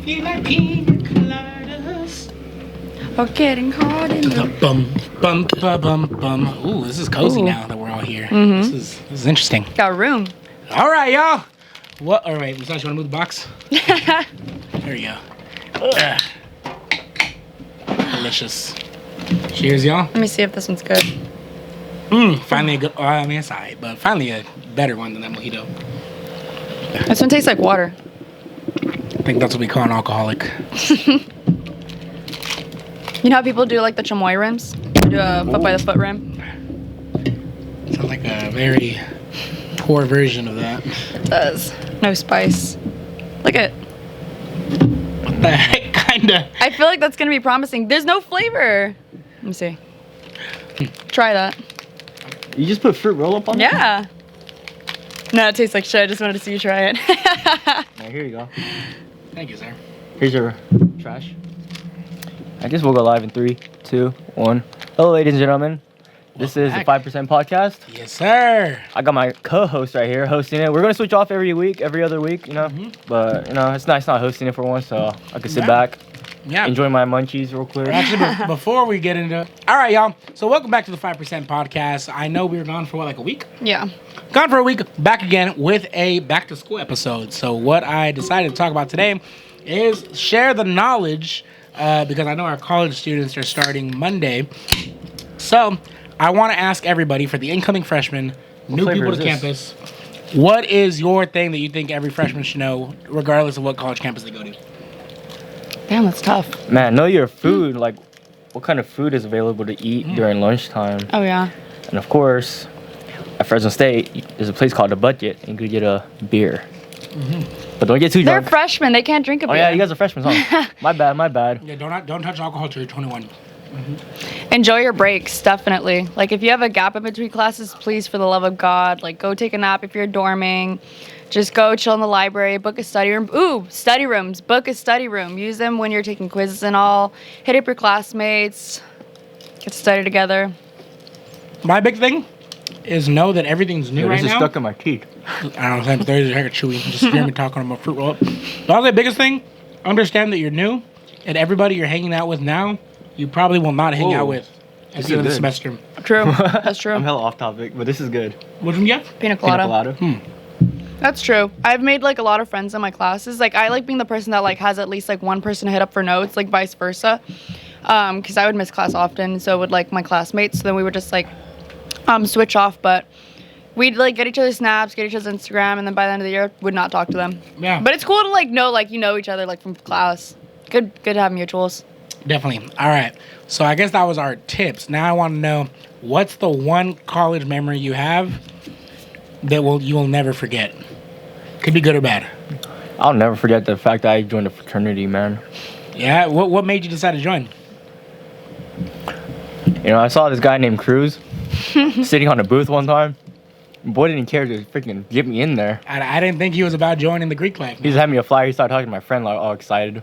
feel like pina coladas. Or getting hard in the... Bum, bum, bum, bum, bum. Ooh, this is cozy now that we're all here. Mm-hmm. This is interesting. Got room. All right, y'all. What? All right, Musashi, you want to move the box? There you go. Delicious. Cheers, y'all. Let me see if this one's good. Finally a good, I mean, it's alright, but finally a better one than that mojito. This one tastes like water. I think that's what we call an alcoholic. You know how people do like the chamoy rims? Do a foot by the foot rim? Sounds like a very poor version of that. It does. No spice. Look at it. What the heck, kinda? I feel like that's gonna be promising. There's no flavor. Let me see. Try that. You just put fruit roll up on it? Yeah. No, it tastes like shit. I just wanted to see you try it. Right, here you go. Thank you, sir. Here's your trash. I guess we'll go live in 3, 2, 1. Hello, ladies and gentlemen. This is the 5% podcast. Yes, sir. I got my co-host right here hosting it. We're gonna switch off every other week, you know. But you know, it's nice not hosting it for once, so I can sit back, enjoy my munchies real quick. Actually, before we get into it, all right, y'all. So welcome back to the 5% podcast. I know we were gone for like a week. Yeah. Gone for a week, back again with a back to school episode. So what I decided to talk about today is share the knowledge because I know our college students are starting Monday. So I want to ask everybody, for the incoming freshmen, new people to campus, what is your thing that you think every freshman should know, regardless of what college campus they go to? Damn, that's tough. Man, know your food. Like, what kind of food is available to eat during lunchtime? Oh, yeah. And of course, at Fresno State, there's a place called The Budget, and you could get a beer. But don't get too They're drunk. freshmen. They can't drink a beer. Oh yeah, you guys are freshmen, huh? My bad. Yeah, don't touch alcohol till you're 21. Enjoy your breaks, definitely. Like, if you have a gap in between classes, please, for the love of God, like, go take a nap if you're dorming. Just go chill in the library, book a study room. Ooh, study rooms. Book a study room. Use them when you're taking quizzes and all. Hit up your classmates. Get to study together. My big thing is know that everything's new right this is now. stuck in my teeth. I don't know, Thursday heck of chewy. Just hear me talking on my fruit roll up. But the biggest thing, understand that you're new, and everybody you're hanging out with now, you probably will not hang out with at the end of the semester. True. That's true. I'm hella off topic, but this is good. What did you get? Pina colada. That's true. I've made like a lot of friends in my classes. Like, I like being the person that like has at least like one person to hit up for notes, like vice versa. Because I would miss class often, so would like my classmates. So then we would just like switch off, but we'd like get each other's snaps, get each other's Instagram, and then by the end of the year, would not talk to them. Yeah. But it's cool to like know like you know each other like from class. Good to have mutuals. Definitely. All right. So I guess that was our tips. Now I want to know, what's the one college memory you have that you will never forget? Could be good or bad. I'll never forget the fact that I joined a fraternity, man. Yeah. What made you decide to join? You know, I saw this guy named Cruz sitting on a booth one time. Boy didn't care to freaking get me in there. I didn't think he was about joining the Greek life. He just had me a flyer. He started talking to my friend, like all excited.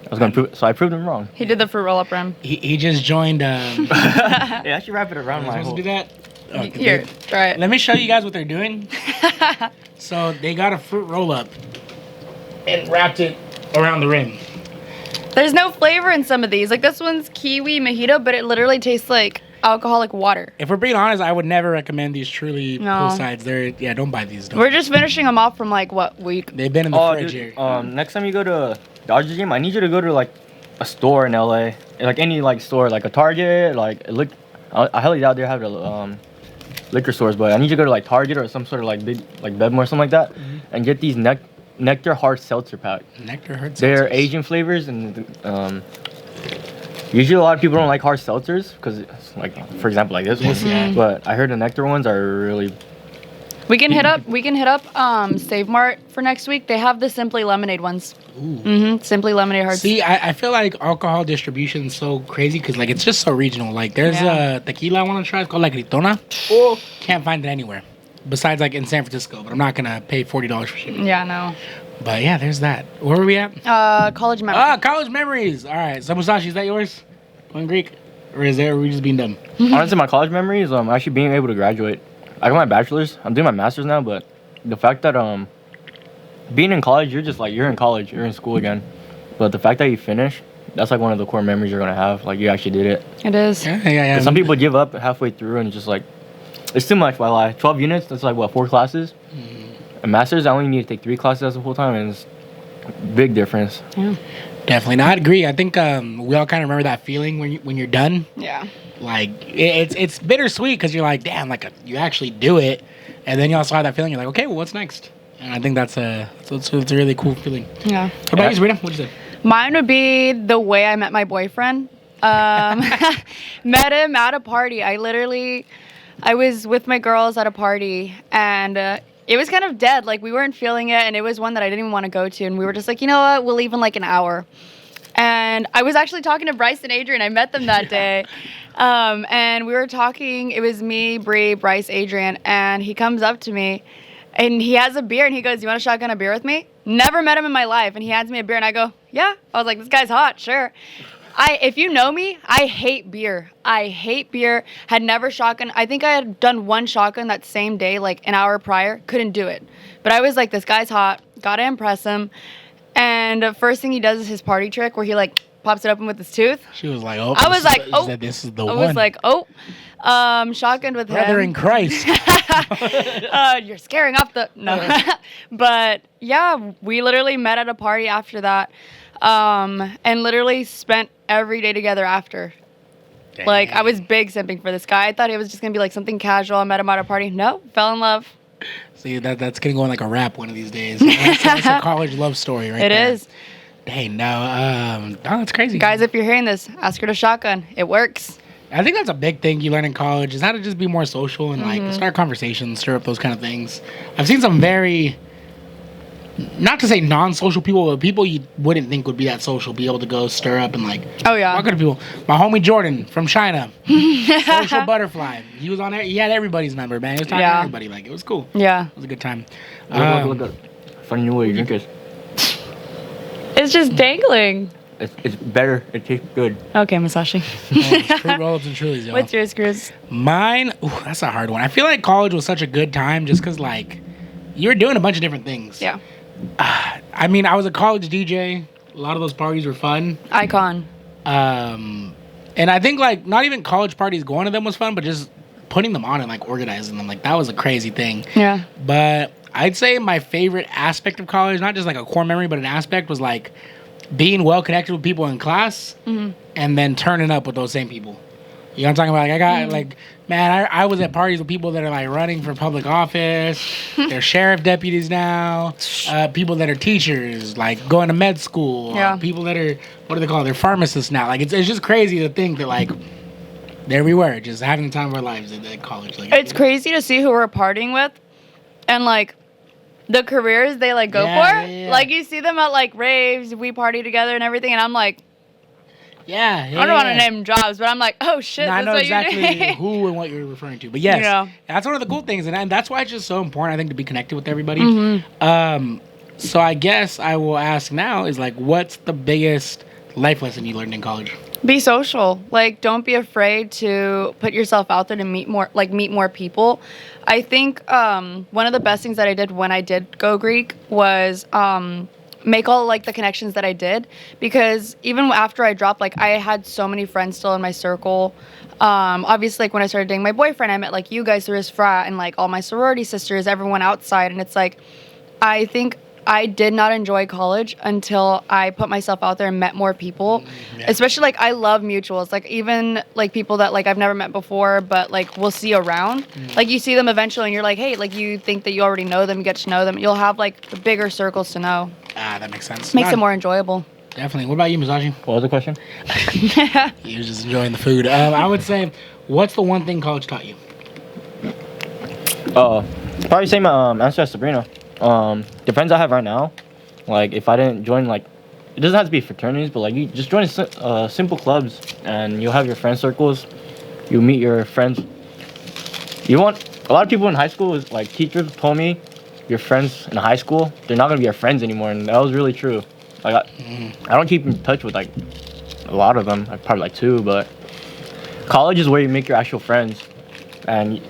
I was gonna prove, so I proved him wrong. He did the fruit roll up rim. He just joined. Yeah, I should wrap it around my supposed whole... to do that? Oh, Here, try it. Let me show you guys what they're doing. So they got a fruit roll up and wrapped it around the rim. There's no flavor in some of these. Like, this one's kiwi mojito, but it literally tastes like alcoholic water. If we're being honest, I would never recommend these truly No. poolsides. Don't buy these. We're just finishing them off from like what week? They've been in the fridge here. Next time you go to a Dodgers game, I need you to go to like a store in LA, like any like store, like a Target, like I highly doubt they have the liquor stores, but I need you to go to like Target or some sort of like big like Bevmo or something like that, and get these Nectar Hard Seltzer pack. Nectar Hard Seltzer. They're Asian flavors, and usually a lot of people don't like hard seltzers because it's like, for example, like this one. Yeah. But I heard the Nectar ones are really. We can hit up Save Mart for next week. They have the Simply Lemonade ones. Ooh. Simply Lemonade hard. See, I feel like alcohol distribution is so crazy because like it's just so regional. Like there's a tequila I want to try. It's called like Gritona. Oh. Can't find it anywhere besides like in San Francisco. But I'm not gonna pay $40 for shipping. Yeah, no. But yeah, there's that. Where were we at? College memories. College memories. All right. So Musashi, is that yours? Going Greek, or are we just being dumb? Honestly, my college memories, actually being able to graduate. I got my bachelor's. I'm doing my master's now, but the fact that being in college, you're just like you're in college, you're in school again. But the fact that you finish, that's like one of the core memories you're gonna have. Like you actually did it. It is. Yeah. 'Cause some people give up halfway through and just like, it's too much. Why lie? 12 units. That's like what, 4 classes. A master's, I only need to take 3 classes as a full time, and it's a big difference. Yeah. Definitely. No, I'd agree. I think we all kind of remember that feeling when you're done. Yeah. Like it's bittersweet because you're like, damn, like you actually do it, and then you also have that feeling. You're like, okay, well, what's next? And I think that's a really cool feeling. Yeah. What about you, Sabrina? What'd you say? Mine would be the way I met my boyfriend. Met him at a party. I was with my girls at a party, and it was kind of dead. Like, we weren't feeling it, and it was one that I didn't even want to go to. And we were just like, you know what? We'll leave in like an hour. And I was actually talking to Bryce and Adrian. I met them that day. And we were talking. It was me, Bree, Bryce, Adrian. And he comes up to me, and he has a beer, and he goes, you want to shotgun a beer with me? Never met him in my life. And he hands me a beer, and I go, yeah. I was like, this guy's hot, sure. If you know me, I hate beer. Had never shotgun. I think I had done one shotgun that same day, like an hour prior. Couldn't do it. But I was like, this guy's hot. Gotta impress him. And the first thing he does is his party trick where he like pops it open with his tooth. She was like, oh. I was like, oh. She said, this is the one. I was like, oh. Shotgunned with Brother him. in Christ. You're scaring off the... No. But yeah, we literally met at a party after that. And literally spent every day together after. Dang. Like, I was big simping for this guy. I thought it was just gonna be like something casual. I met him at a party. No, fell in love. See, that's gonna go on like a rap one of these days. That's a college love story, right? It there. is. Dang, no, that's crazy. Guys, if you're hearing this, ask her to shotgun. It works. I think that's a big thing you learn in college is how to just be more social and like start conversations, stir up those kind of things. I've seen some very, not to say non-social people, but people you wouldn't think would be that social, be able to go stir up and like Oh yeah. talk to people. My homie Jordan from China, social butterfly. He was on there. He had everybody's number, man. He was talking to everybody. Like it was cool. Yeah. It was a good time. Look. Funny new way you drink it. It's just dangling. It's better. It tastes good. Okay, Musashi. Fruit roll-ups and Trulies, y'all. What's yours, Cruz? Mine, that's a hard one. I feel like college was such a good time just because, like, you were doing a bunch of different things. Yeah. I mean, I was a college DJ. A lot of those parties were fun. Icon. And I think, like, not even college parties going to them was fun, but just putting them on and, like, organizing them. Like, that was a crazy thing. Yeah. But I'd say my favorite aspect of college, not just, like, a core memory, but an aspect was, like, being well connected with people in class and then turning up with those same people. You know what I'm talking about? Like, I got, like, man, I was at parties with people that are, like, running for public office. They're sheriff deputies now. People that are teachers, like, going to med school. Yeah. People that are, what do they call it? They're pharmacists now. Like, it's just crazy to think that, like, there we were, just having the time of our lives at college. Like, It's crazy to see who we're partying with and, like, the careers they, like, go for. Yeah. Like, you see them at, like, raves, we party together and everything, and I'm like, I I don't want to name jobs, but I'm like, oh, shit, No, I that's know what exactly you're doing. who and what you're referring to. But yes, Yeah. that's one of the cool things. And that's why it's just so important, I think, to be connected with everybody. Mm-hmm. So I guess I will ask now is, like, what's the biggest life lesson you learned in college? Be social. Like, don't be afraid to put yourself out there to meet more people. I think one of the best things that I did when I did go Greek was make all, like, the connections that I did, because even after I dropped, like, I had so many friends still in my circle. Obviously, like, when I started dating my boyfriend, I met, like, you guys through his frat and, like, all my sorority sisters, everyone outside, and it's like, I think I did not enjoy college until I put myself out there and met more people. Yeah. Especially, like, I love mutuals. Like, even, like, people that, like, I've never met before, but, like, we'll see around. Like, you see them eventually, and you're like, hey, like, you think that you already know them, you get to know them. You'll have, like, the bigger circles to know. That makes sense. Makes it more enjoyable. Definitely. What about you, Musashi? What was the question? You was just enjoying the food. I would say, what's the one thing college taught you? Probably same answer as Sabrina. The friends I have right now, like, if I didn't join, like, it doesn't have to be fraternities, but, like, you just join simple clubs and you'll have your friend circles. You meet your friends. A lot of people in high school, like, teachers told me, your friends in high school, they're not going to be your friends anymore, and that was really true. Like, I don't keep in touch with, like, a lot of them, like, probably, like, 2, but college is where you make your actual friends, and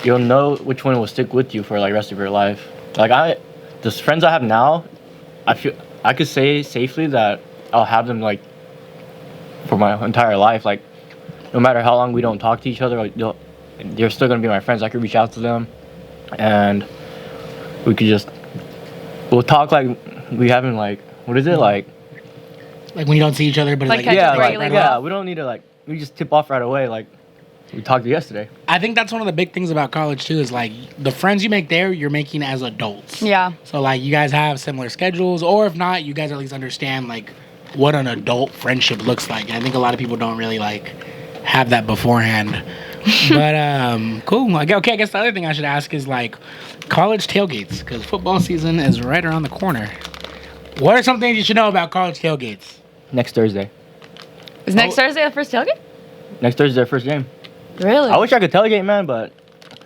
you'll know which one will stick with you for, like, the rest of your life. Like, the friends I have now, I feel I could say safely that I'll have them like for my entire life. Like no matter how long we don't talk to each other, like, they're still gonna be my friends. I could reach out to them, and we'll talk like we haven't like what is it like Like when you don't see each other, but Like like, catch yeah up like, regularly. yeah we don't need to like we just tip off right away like we talked yesterday. I think that's one of the big things about college too. Is like the friends you make there, you're making as adults. Yeah. So like you guys have similar schedules, or if not, you guys at least understand like what an adult friendship looks like. And I think a lot of people don't really like have that beforehand. But cool. Okay, I guess the other thing I should ask is like college tailgates, because football season is right around the corner. What are some things you should know about college tailgates? Next Thursday. Is next Thursday the first tailgate? Next Thursday, our first game. Really? I wish I could tailgate, man, but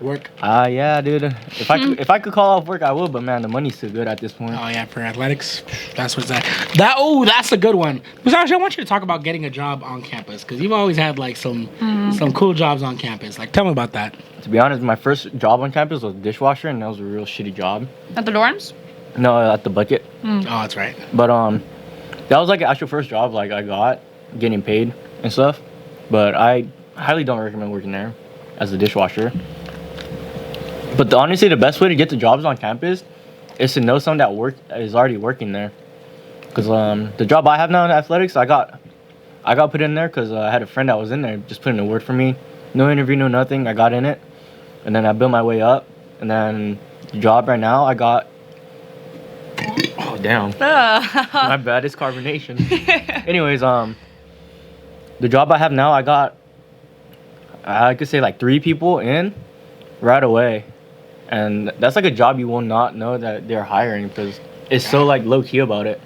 Work. yeah, dude. If I could call off work, I would. But man, the money's too good at this point. Oh yeah, for athletics, that's what's that. That's a good one. Musashi, I want you to talk about getting a job on campus, because you've always had like some cool jobs on campus. Like, tell me about that. To be honest, my first job on campus was dishwasher, and that was a real shitty job. At the dorms? No, at the bucket. Oh, that's right. But that was like an actual first job like I got getting paid and stuff. But I highly don't recommend working there as a dishwasher. But honestly, the best way to get the jobs on campus is to know someone that is already working there. Because the job I have now in athletics, I got put in there because I had a friend that was in there just putting in a word for me. No interview, no nothing. I got in it, and then I built my way up. And then the job right now, I got. Oh damn! My bad. It's carbonation. Anyways, the job I have now, I could say like 3 people in right away. And that's like a job you will not know that they're hiring because it's so like low key about it.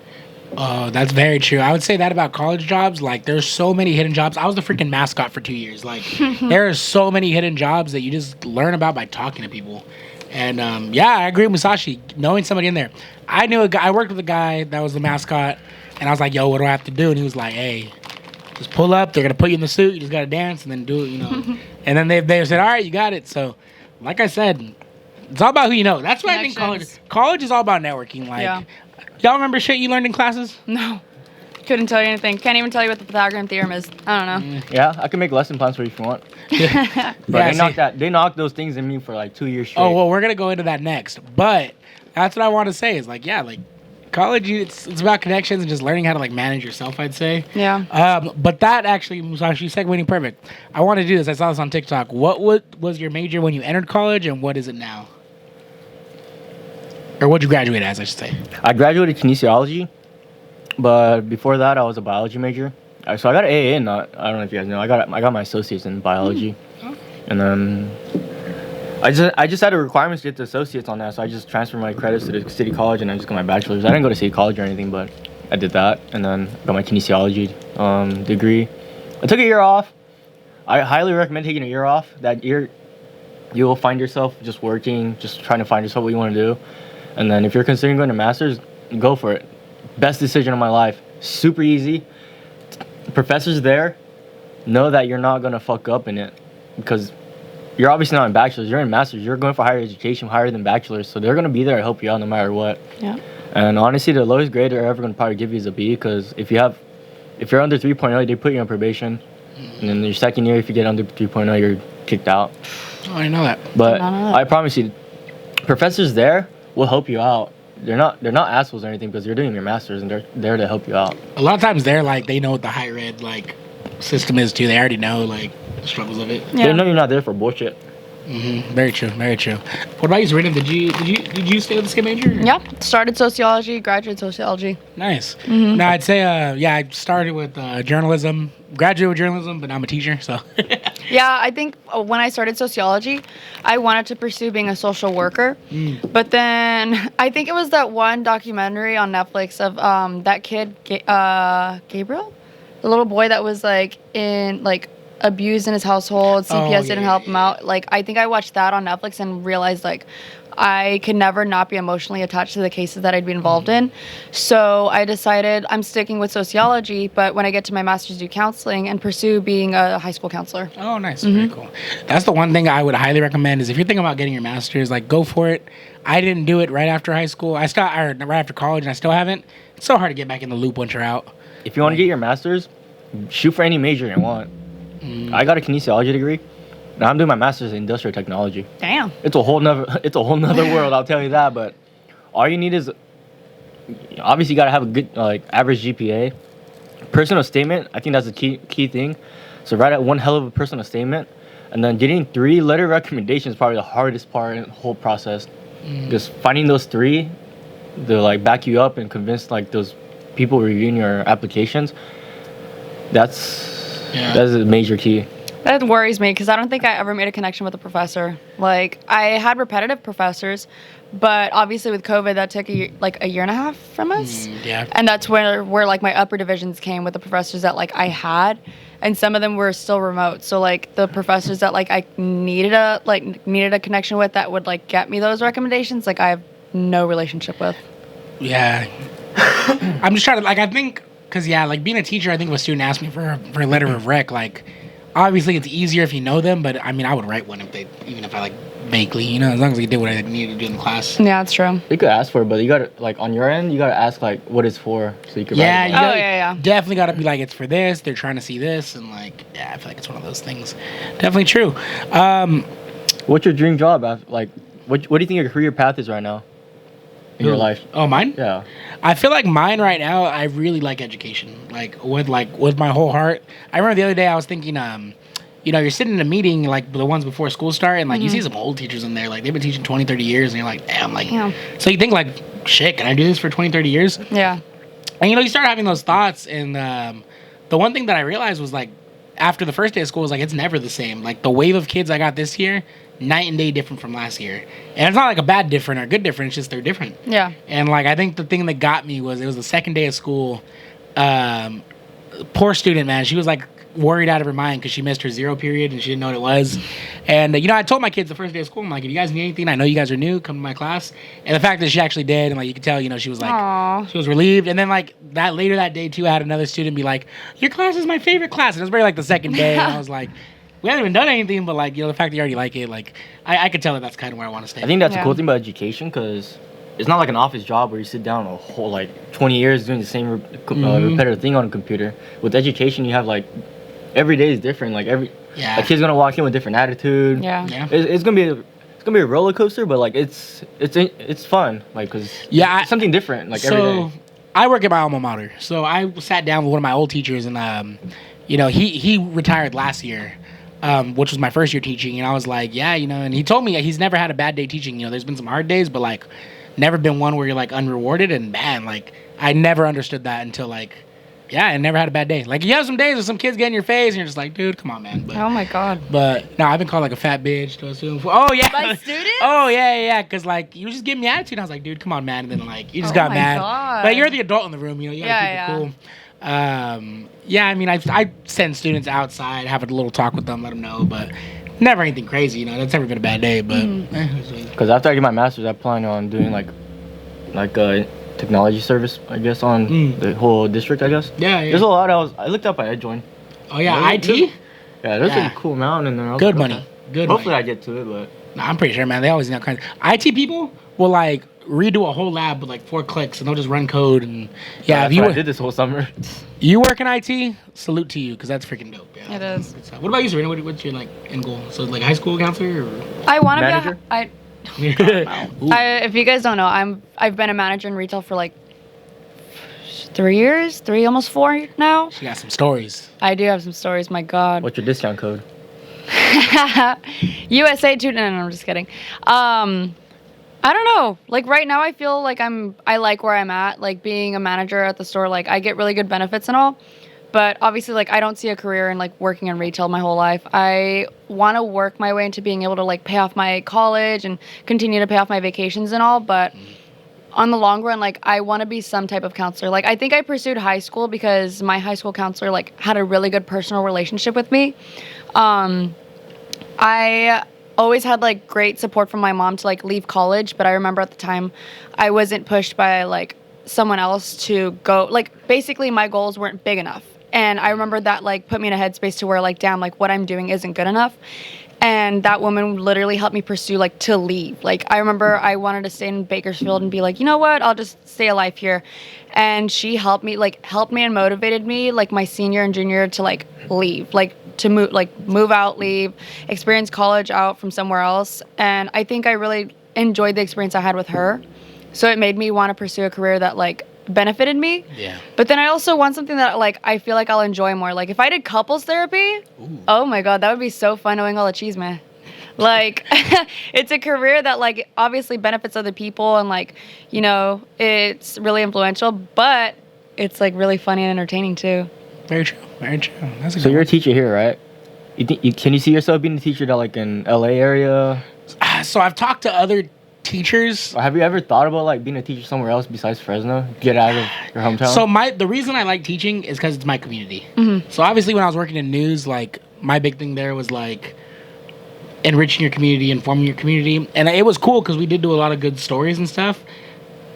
Oh, that's very true. I would say that about college jobs. Like, there's so many hidden jobs. I was the freaking mascot for 2 years. Like, there are so many hidden jobs that you just learn about by talking to people. And yeah, I agree with Musashi. Knowing somebody in there, I knew a guy. I worked with a guy that was the mascot, and I was like, "Yo, what do I have to do?" And he was like, "Hey, just pull up. They're gonna put you in the suit. You just gotta dance and then do it, you know." And then they said, "All right, you got it." So, like I said, it's all about who you know. That's why I think college is all about networking. Like, Yeah. y'all remember shit you learned in classes? No. Couldn't tell you anything. Can't even tell you what the Pythagorean theorem is. I don't know. Yeah, I can make lesson plans for you if you want. But Yeah, they knocked those things in me for like 2 years straight. Oh, well, we're going to go into that next. But that's what I want to say is like, yeah, like college, it's about connections and just learning how to like manage yourself, I'd say. Yeah. But that actually, Musashi, segueing perfect. I want to do this. I saw this on TikTok. What was your major when you entered college and what is it now? Or what'd you graduate as, I should say? I graduated kinesiology, but before that, I was a biology major. So I got an AA in that. I don't know if you guys know. I got my associates in biology, and then I just had a requirement to get the associates on that. So I just transferred my credits to the city college, and I just got my bachelor's. I didn't go to city college or anything, but I did that, and then got my kinesiology degree. I took a year off. I highly recommend taking a year off. That year, you will find yourself just working, just trying to find yourself what you want to do. And then if you're considering going to master's, go for it. Best decision of my life. Super easy. Professors there know that you're not going to fuck up in it because you're obviously not in bachelor's. You're in master's. You're going for higher education, higher than bachelor's. So they're going to be there to help you out no matter what. Yeah. And honestly, the lowest grade they're ever going to probably give you is a B because if you're under 3.0, they put you on probation. And then your second year, if you get under 3.0, you're kicked out. Oh, I didn't know that. But I promise you, professors there will help you out. They're not assholes or anything because you're doing your master's and they're there to help you out. A lot of times they're like, they know what the higher ed like system is too. They already know like the struggles of it. Yeah. They know you're not there for bullshit. Very true. Very true. What about you, Sabrina? Did you stay with the same major? Yeah. Started sociology, graduated sociology. Nice. No, I'd say I started with journalism, graduated with journalism, but I'm a teacher, so. Yeah, I think when I started sociology, I wanted to pursue being a social worker. But then I think it was that one documentary on Netflix of that kid, Gabriel? The little boy that was abused in his household. CPS didn't help him out. Like, I think I watched that on Netflix and realized I could never not be emotionally attached to the cases that I'd be involved in. So I decided I'm sticking with sociology, but when I get to my master's, do counseling and pursue being a high school counselor. Oh, nice. Very cool. That's the one thing I would highly recommend is if you're thinking about getting your master's, like, go for it. I didn't do it right after high school. Right after college, and I still haven't. It's so hard to get back in the loop once you're out. if you want to get your master's, shoot for any major you want. I got a kinesiology degree. Now I'm doing my master's in industrial technology. Damn. It's a whole nother world, I'll tell you that. But all you need is, obviously, you gotta have a good average GPA. Personal statement, I think that's the key thing. So write out one hell of a personal statement, and then getting 3 letter recommendations is probably the hardest part in the whole process. Just finding those 3 to back you up and convince those people reviewing your applications. That's a major key. That worries me because I don't think I ever made a connection with a professor. Like, I had repetitive professors, but obviously with COVID, that took a year and a half from us. Yeah. And that's where my upper divisions came with the professors that I had, and some of them were still remote. So the professors that I needed a connection with that would get me those recommendations, I have no relationship with. Yeah. I'm just trying to I think because being a teacher, I think if a student asked me for a letter of rec, obviously it's easier if you know them, but I mean I would write one even if I vaguely, as long as they did what I needed to do in the class. Yeah, that's true. You could ask for it, but you gotta on your end, you gotta ask what it's for, so you can. Yeah, write it yeah. Definitely gotta be it's for this. They're trying to see this, and I feel like it's one of those things. Definitely true. What's your dream job? What do you think your career path is right now in your life? Oh, mine? Yeah. I feel like mine right now, I really like education. With my whole heart. I remember the other day I was thinking, you're sitting in a meeting, the ones before school start, and, you see some old teachers in there. They've been teaching 20, 30 years, and you're like, damn, yeah. So you think, shit, can I do this for 20, 30 years? Yeah. And, you start having those thoughts, and the one thing that I realized was, after the first day of school, was, it's never the same. The wave of kids I got this year, night and day different from last year. And it's not a bad different or good different, it's just they're different. Yeah. And I think the thing that got me was it was the second day of school. Poor student, man. She was worried out of her mind because she missed her 0 period and she didn't know what it was. And I told my kids the first day of school, I'm if you guys need anything, I know you guys are new, come to my class. And the fact that she actually did, and you could tell, she was Aww. she was relieved. And then that later that day too, I had another student be your class is my favorite class. And it was very the second day, and I was we haven't even done anything, but the fact that you already like it, I could tell that's kind of where I want to stay. I think that's a cool thing about education, because it's not an office job where you sit down a whole 20 years doing the same repetitive thing on a computer. With education, you have every day is different. A kid's gonna walk in with different attitude. Yeah. It's gonna be a roller coaster, but it's fun. Because it's something different. Every day. I work at my alma mater, so I sat down with one of my old teachers, and he retired last year. Which was my first year teaching, and I was and he told me he's never had a bad day teaching. There's been some hard days, but never been one where you're unrewarded. And man, I never understood that until I never had a bad day. You have some days where some kids get in your face, and you're just dude, come on, man. But, oh my god. But no, I've been called a fat bitch to a student. Oh yeah, by students. Oh yeah, because you was just giving me attitude. I was dude, come on, man. And then you just got mad. God. But you're the adult in the room, you gotta keep it cool. I mean, I send students outside, have a little talk with them, let them know, but never anything crazy, that's never been a bad day, but. Because after I get my master's, I plan on doing a technology service, I guess, on the whole district, I guess. Yeah. There's a lot I looked up at EdJoin. Oh yeah, IT? There's a cool amount in there. Good money. Hopefully I get to it, but. No, I'm pretty sure, man. They always know kinds. IT people will redo a whole lab with 4 clicks, and they'll just run code. And if you I did this whole summer. You work in IT, salute to you, because that's freaking dope. Yeah. It is. What about you, Sabrina? What's your end goal? So high school counselor? Or? I want manager? to be if you guys don't know, I've been a manager in retail for 3 years, almost 4 now. She got some stories. I do have some stories. My God. What's your discount code? USA No, I'm just kidding. I don't know. Right now, I feel I like where I'm at. Being a manager at the store, I get really good benefits and all. But obviously, I don't see a career in working in retail my whole life. I want to work my way into being able to pay off my college and continue to pay off my vacations and all. But on the long run, I want to be some type of counselor. I think I pursued high school because my high school counselor had a really good personal relationship with me. I always had great support from my mom to leave college, but I remember at the time I wasn't pushed by someone else to go. Basically my goals weren't big enough, and I remember that put me in a headspace to where damn, what I'm doing isn't good enough. And that woman literally helped me pursue, like, to leave. Like, I remember I wanted to stay in Bakersfield and be like, you know what, I'll just stay alive here. And she helped me and motivated me, like, my senior and junior to, like, leave. Like, to move out, leave, experience college out from somewhere else. And I think I really enjoyed the experience I had with her. So it made me want to pursue a career that, like, benefited me. Yeah. But then I also want something that, like, I feel like I'll enjoy more. Like, if I did couples therapy, oh my God, that would be so fun knowing all the cheese, man. Like, it's a career that, like, obviously benefits other people and, like, you know, it's really influential, but it's, like, really funny and entertaining too. Very true. Very true. That's a So good you're a one. teacher here, right? Can you see yourself being a teacher that like in LA area? So I've talked to other teachers. Or have you ever thought about like being a teacher somewhere else besides Fresno? Get out of your hometown. So the reason I like teaching is because it's my community. So obviously when I was working in news, like my big thing there was like enriching your community, informing your community, and it was cool because we did do a lot of good stories and stuff.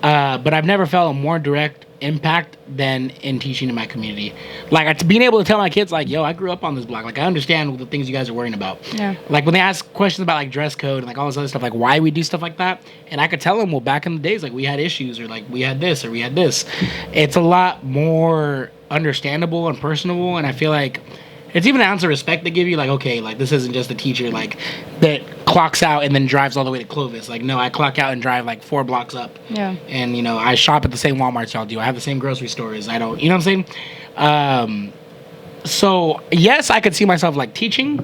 But I've never felt a more direct impact than in teaching in my community. Like being able to tell my kids, like, yo, I grew up on this block. Like I understand the things you guys are worrying about. Yeah. Like when they ask questions about like dress code and like all this other stuff, like why we do stuff like that, and I could tell them, well, back in the days, like we had issues or like we had this or we had this. It's a lot more understandable and personable, and I feel like it's even an ounce of respect they give you. Like, okay, like this isn't just a teacher like that clocks out and then drives all the way to Clovis. Like, no, I clock out and drive like 4 blocks up. Yeah. And, you know, I shop at the same Walmarts y'all do. I have the same grocery stores. I don't, you know what I'm saying? So, yes, I could see myself, like, teaching,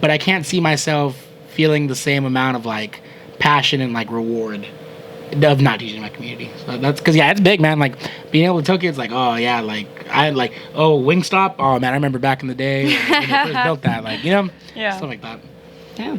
but I can't see myself feeling the same amount of, like, passion and, like, reward of not teaching my community. So that's because, yeah, it's big, man. Like, being able to tell kids, like, oh, yeah, like, Wingstop. Oh, man, I remember back in the day when they first built that. Like, you know? Yeah. Stuff like that. Yeah.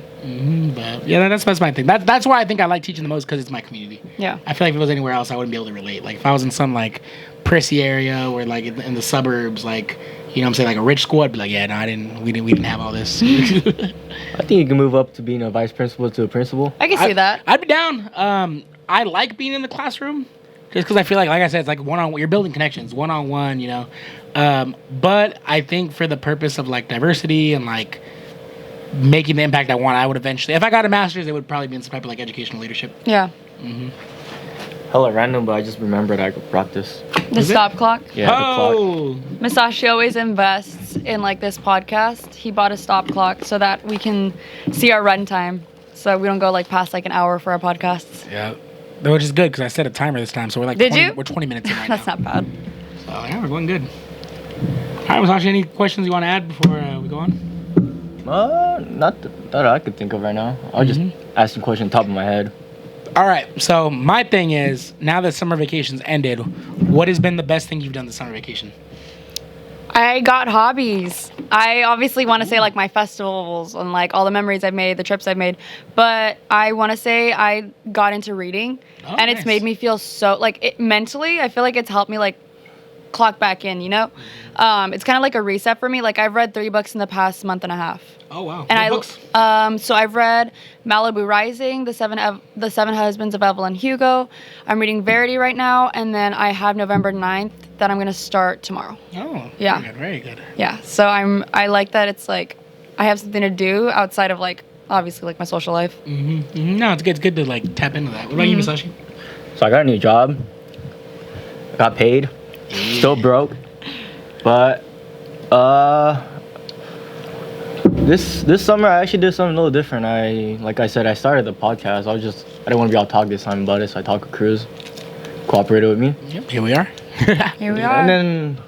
But yeah, that's my thing. That's why I think I like teaching the most, because it's my community. Yeah. I feel like if it was anywhere else, I wouldn't be able to relate. Like if I was in some like prissy area or like in the suburbs, like, you know what I'm saying, like a rich school, I'd be like, yeah, no, we didn't have all this. I think you can move up to being a vice principal to a principal. I can see that. I'd be down. I like being in the classroom just because I feel like I said, it's like one-on-one. You're building connections, one-on-one, you know. But I think for the purpose of like diversity and like making the impact I want, I would eventually, if I got a master's, it would probably be in some type of like educational leadership. Yeah. Hella random, but I just remembered I brought this. The stop clock. Yeah, the clock. Oh, Musashi always invests in like this podcast. He bought a stop clock so that we can see our run time, so we don't go like past like an hour for our podcasts. yeah. Which is good because I set a timer this time, so we're like Did 20, you? We're 20 minutes in right That's now. not bad. So yeah, we're going good. All right, Musashi, any questions you want to add before we go on? Not that I could think of right now. I'll just ask some questions on top of my head. All right, so my thing is, now that summer vacation's ended, what has been the best thing you've done this summer vacation? I got hobbies. I obviously want to say like my festivals and like all the memories I've made, the trips I've made, but I want to say I got into reading, and nice. it's made me feel so like mentally. I feel like it's helped me like clock back in, you know. It's kind of like a reset for me. Like I've read 3 books in the past month and a half. Oh wow! And What books? so I've read Malibu Rising, the Seven Husbands of Evelyn Hugo. I'm reading Verity right now, and then I have November 9th that I'm gonna start tomorrow. Oh, Yeah. very good. Yeah, so I like that it's like I have something to do outside of like obviously like my social life. No, it's good. It's good to like tap into that. What about you, Musashi? So I got a new job. I got paid. Still broke. But this summer I actually did something a little different. Like I said, I started the podcast. I didn't want to be all talk this time about it, so I talked with Cruz. Cooperated with me. Yep, here we are. Here we are. And then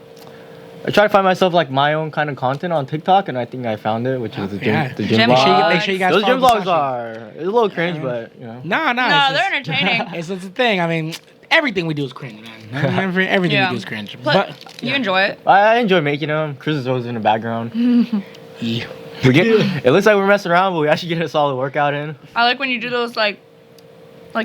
I tried to find myself like my own kind of content on TikTok, and I think I found it, which is the gym Gym vlog. vlog. Make sure you guys Those follow gym vlogs Musashi. are it's a little cringe, but you know. No, No, they're entertaining. It's the thing. I mean, everything we do is cringe, man. Everything Yeah. we do is cringe. But you enjoy it. I enjoy making them. Cruz is always in the background. Yeah. It looks like we're messing around, but we actually get a solid workout in. I like when you do those like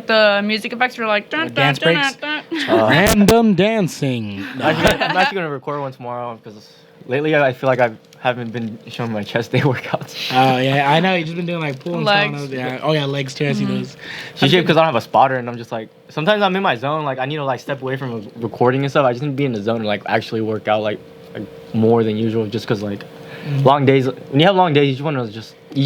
the music effects are like dun, dun, Dance dun, breaks? dun, dun. Random dancing. I'm actually gonna record one tomorrow because lately I feel like I haven't been showing my chest day workouts. Oh yeah, I know. You've just been doing like pull and Legs. saunas. Yeah. Oh yeah, legs too. I see those. It's usually because I don't have a spotter, and I'm just like sometimes I'm in my zone. Like I need to like step away from recording and stuff. I just need to be in the zone and like actually work out like more than usual, just because like Long days. When you have long days, you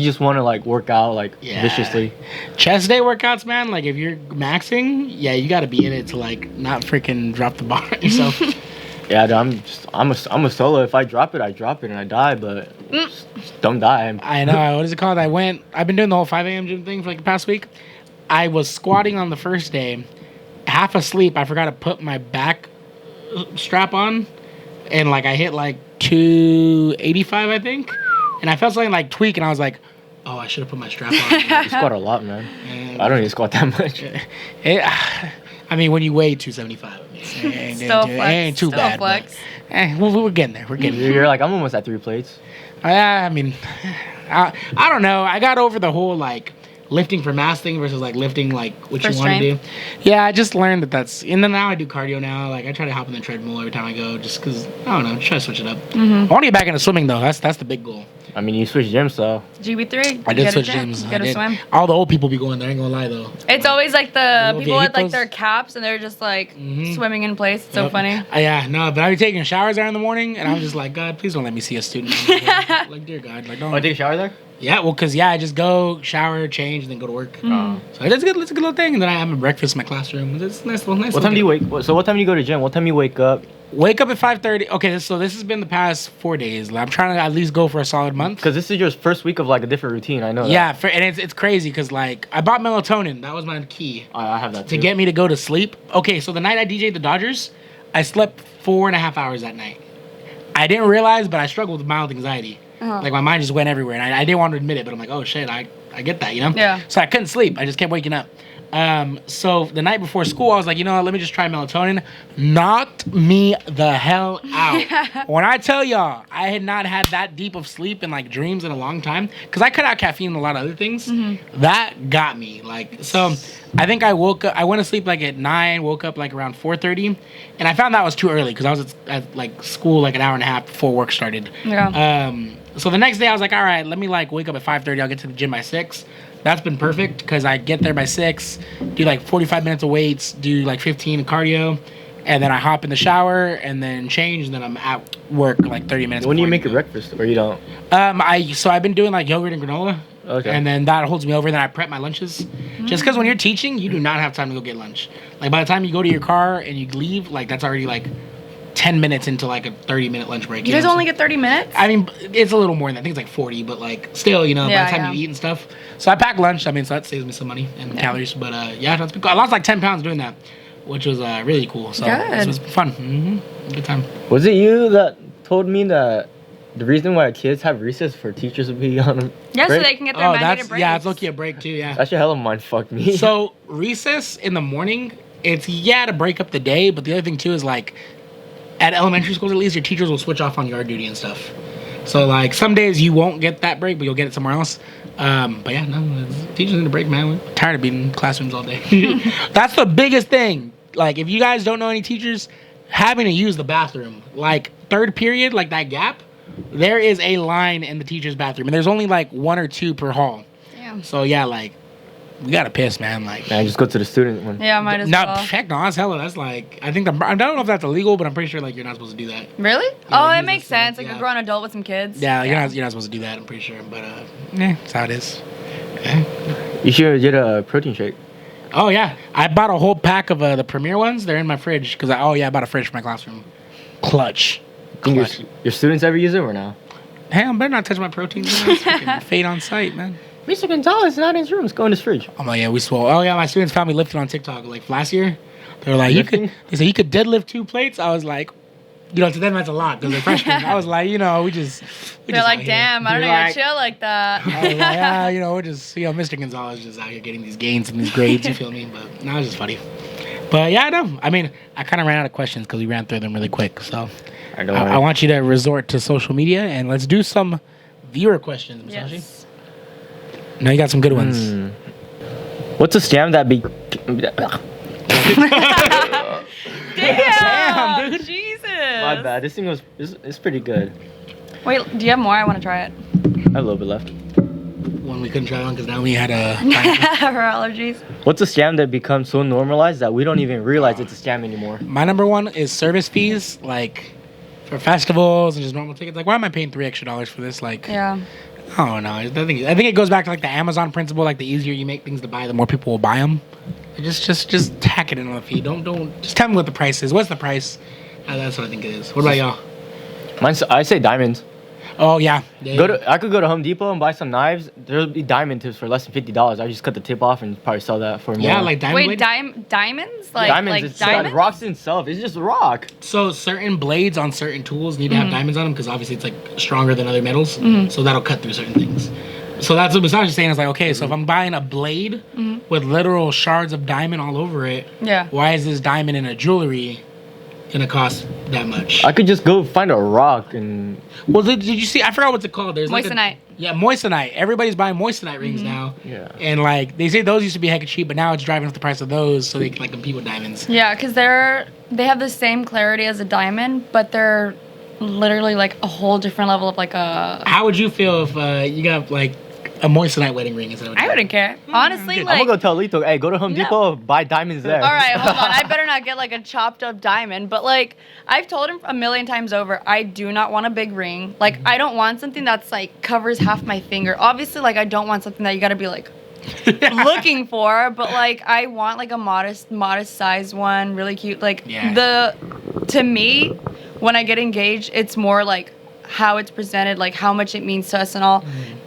just want to like work out like viciously. Chest day workouts, man. Like if you're maxing, yeah, you got to be in it to like not freaking drop the bar on yourself. Yeah, dude, I'm a solo. If I drop it, and I die. But just don't die. I know. What is it called? I've been doing the whole 5 a.m. gym thing for like the past week. I was squatting on the first day, half asleep. I forgot to put my back strap on, and like I hit like 285, I think, and I felt something like tweak, and I was like, oh, I should have put my strap on. You squat a lot, man. And I don't even squat that much. I mean, when you weigh 275, it ain't too bad. Flex. We're getting there. We're getting there. You're like, I'm almost at 3 plates. I mean, I don't know. I got over the whole like lifting for mass thing versus like lifting like what For you want to do. strength? Yeah, I just learned that's, and then now I do cardio now. Like I try to hop on the treadmill every time I go, just because I don't know, just try to switch it up. I want to get back into swimming though. That's the big goal. I mean, you switch gyms, so. GB3. I did switch gyms. You gotta swim. All the old people be going there. I ain't gonna lie though. It's always like the Little people with like viejitos. their caps and they're just like swimming in place. It's so Yep. funny. Yeah, no, but I be taking showers there in the morning, and I'm just like, God, please don't let me see a student. Like, dear God, like don't. Oh, take a shower there? Yeah, well, cause I just go shower, change, and then go to work. So that's good. That's a good little thing. And then I have a breakfast in my classroom. It's nice. What time do you wake? So what time do you go to gym? What time do you wake up? Wake up at 5:30. Okay, so this has been the past 4 days. I'm trying to at least go for a solid month. Because this is your first week of like a different routine. I know. That. Yeah, and it's crazy because like I bought melatonin. That was my key I have that too. to get me to go to sleep. Okay, so the night I DJ'd the Dodgers, I slept 4.5 hours that night. I didn't realize, but I struggled with mild anxiety. Like my mind just went everywhere, and I didn't want to admit it, but I'm like, oh shit, I get that, you know? Yeah. So I couldn't sleep. I just kept waking up. So the night before school, I was like, you know what, let me just try melatonin. Knocked me the hell out. When I tell y'all, I had not had that deep of sleep and like dreams in a long time, because I cut out caffeine and a lot of other things. That got me. Like, so I think I woke up, I went to sleep like at 9, woke up like around 4:30, and I found that was too early because I was at like school like an hour and a half before work started. Yeah. So the next day I was like, all right, let me like wake up at 5:30. I'll get to the gym by 6. That's been perfect because I get there by 6, do like 45 minutes of weights, do like 15 cardio, and then I hop in the shower and then change, and then I'm at work like 30 minutes. When do you before make your breakfast, or you don't? I've been doing like yogurt and granola. Okay. And then that holds me over. Then I prep my lunches. Just because when you're teaching, you do not have time to go get lunch. Like by the time you go to your car and you leave, like that's already like 10 minutes into like a 30-minute lunch break. You guys only get 30 minutes? I mean, it's a little more than that. I think it's like 40, but like still, you know, by the time you eat and stuff. So I pack lunch. I mean, so that saves me some money and calories. But yeah, that's been cool. I lost like 10 pounds doing that, which was really cool. So it was fun. Good time. Was it you that told me that the reason why kids have recess for teachers to be on a Yeah, so break? they can get their mandated breaks. Yeah, it's lucky a break too. Yeah. That should hella mind fuck me. So recess in the morning, it's to break up the day, but the other thing too is like at elementary schools at least, your teachers will switch off on yard duty and stuff. So like some days you won't get that break, but you'll get it somewhere else. But yeah, no, teachers need a break, man. We're tired of being in classrooms all day. That's the biggest thing. Like if you guys don't know any teachers, having to use the bathroom, like third period, like that gap, there is a line in the teacher's bathroom, and there's only like 1 or 2 per hall. Damn. So yeah, like we gotta piss, man. Like, man, just go to the student one. Yeah, might as no, well. heck no, that's hella. That's like, I think I don't know if that's illegal, but I'm pretty sure like you're not supposed to do that. Really? Yeah, Oh, use it makes this, sense. Like yeah. a grown adult with some kids. Yeah, you're not supposed to do that. I'm pretty sure, but that's how it is. You should get a protein shake. Oh yeah, I bought a whole pack of the Premier ones. They're in my fridge because I bought a fridge for my classroom. Clutch. Think your students ever use it or no? Hey, I better not touch my protein. Fade on sight, man. Mr. Gonzalez is not in his room. Let's go in his fridge. I'm like, yeah, we swole. Oh yeah, my students found me lifting on TikTok like last year. They were like, they said you could deadlift 2 plates. I was like, you know, to them that's a lot because they're freshmen. I was like, you know, They're just like, out here. damn, I don't know how to chill like that. I was like, yeah, you know, we're just, you know, Mr. Gonzalez just out here getting these gains and these grades, you feel me? But no, it's just funny. But yeah, I know. I mean, I kind of ran out of questions because we ran through them really quick. So I want you to resort to social media and let's do some viewer questions, Musashi. Yes. No, you got some good ones. What's a scam that be... Damn, dude. Jesus. My bad. This thing was... It's pretty good. Wait, do you have more? I want to try it. I have a little bit left. One we couldn't try on because now we had a... Her allergies. What's a scam that becomes so normalized that we don't even realize it's a scam anymore? My number one is service fees. Like, for festivals and just normal tickets. Like, why am I paying $3 extra for this? Like, Yeah. I don't know. I think it goes back to like the Amazon principle. Like, the easier you make things to buy, the more people will buy them. Just tack it in on the fee. Don't just tell me what the price is. What's the price? That's what I think it is. What about y'all? I say diamonds. Oh yeah. I could go to Home Depot and buy some knives. There'll be diamond tips for less than $50. I just cut the tip off and probably sell that for more. Yeah, like diamond. Wait, blade? diamonds? diamonds. Like It's diamonds? rocks itself. It's just a rock. So certain blades on certain tools need to have diamonds on them because obviously it's like stronger than other metals. So that'll cut through certain things. So that's what Musashi saying. Is like, okay, so if I'm buying a blade with literal shards of diamond all over it, Yeah. why is this diamond in a jewelry gonna cost that much? I could just go find a rock and. Well, did you see? I forgot what's it called. There's Moissanite. Like moissanite. Everybody's buying moissanite rings now. Yeah. And like they say those used to be hecka cheap, but now it's driving up the price of those so they can like compete with diamonds. Yeah, because they have the same clarity as a diamond, but they're literally like a whole different level of like a. How would you feel if you got like a moissanite wedding ring instead of a I diamond? wouldn't care. Honestly, good. like. I'm gonna go tell Lito, hey, go to Home No. Depot, buy diamonds there. All right, hold on. I better not get like a chopped up diamond. But like, I've told him a million times over, I do not want a big ring. Like, I don't want something that's like covers half my finger. Obviously, like, I don't want something that you gotta be like looking for. But like, I want like a modest size one, really cute. Like to me, when I get engaged, it's more like how it's presented, like how much it means to us and all.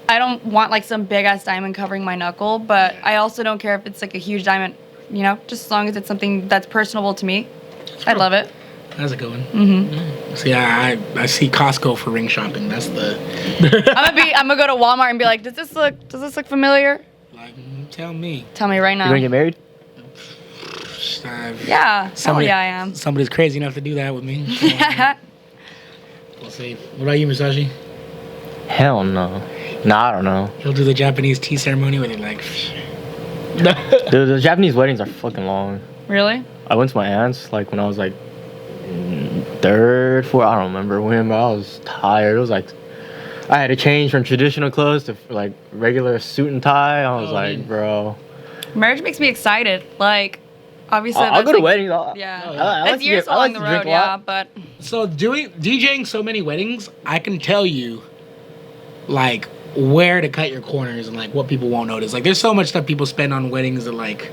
I don't want like some big ass diamond covering my knuckle, but I also don't care if it's like a huge diamond, you know, just as long as it's something that's personable to me. I love it. That's a good one. So yeah, I see Costco for ring shopping. That's the. I'm gonna go to Walmart and be like, does this look familiar? Like, tell me. Tell me right You now. gonna get married? Yeah. Somebody, Yeah, I am. Somebody's crazy enough to do that with me. We'll see. What about you, Musashi? Hell no. Nah, I don't know. He'll do the Japanese tea ceremony where they're like. The Japanese weddings are fucking long. Really? I went to my aunt's like when I was like third, fourth. I don't remember when, but I was tired. It was like I had to change from traditional clothes to like regular suit and tie. I was like, man. bro. Marriage makes me excited. Like, obviously. I'll go to like, weddings. Yeah. Oh, I like That's to years get- I like along to the drink road, a lot. yeah, but. So DJing so many weddings, I can tell you, like, where to cut your corners and like what people won't notice. Like, there's so much stuff people spend on weddings that like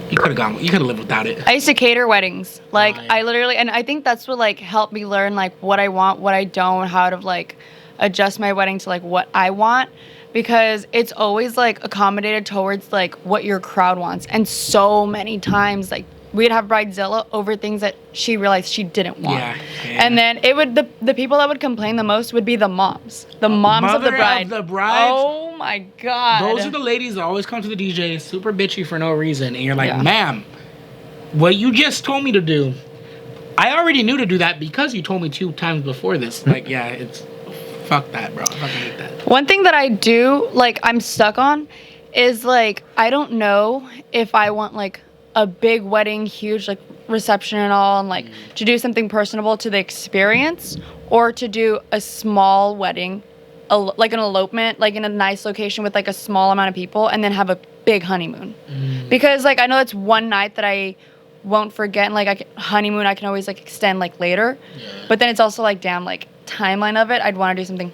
you could have lived without it. I used to cater weddings. Like, yeah. I literally, and I think that's what like helped me learn like what I want, what I don't, how to like adjust my wedding to like what I want, because it's always like accommodated towards like what your crowd wants. And so many times like we'd have bridezilla over things that she realized she didn't want. Yeah. And then it would the people that would complain the most would be the moms. The moms of the Mother bride. of the bride. Oh my god. Those are the ladies that always come to the DJ super bitchy for no reason, and you're like, Yeah. ma'am, what you just told me to do, I already knew to do that because you told me 2 times before this. Like, yeah, it's fuck that, bro. I fucking hate that. One thing that I do, like, I'm stuck on is, like, I don't know if I want, like, a big wedding, huge, like, reception and all, and, like, to do something personable to the experience, or to do a small wedding, like an elopement, like, in a nice location with, like, a small amount of people, and then have a big honeymoon. Because, like, I know that's one night that I won't forget, and, like, honeymoon I can always, like, extend, like, later. But then it's also, like, damn, like, timeline of it, I'd want to do something.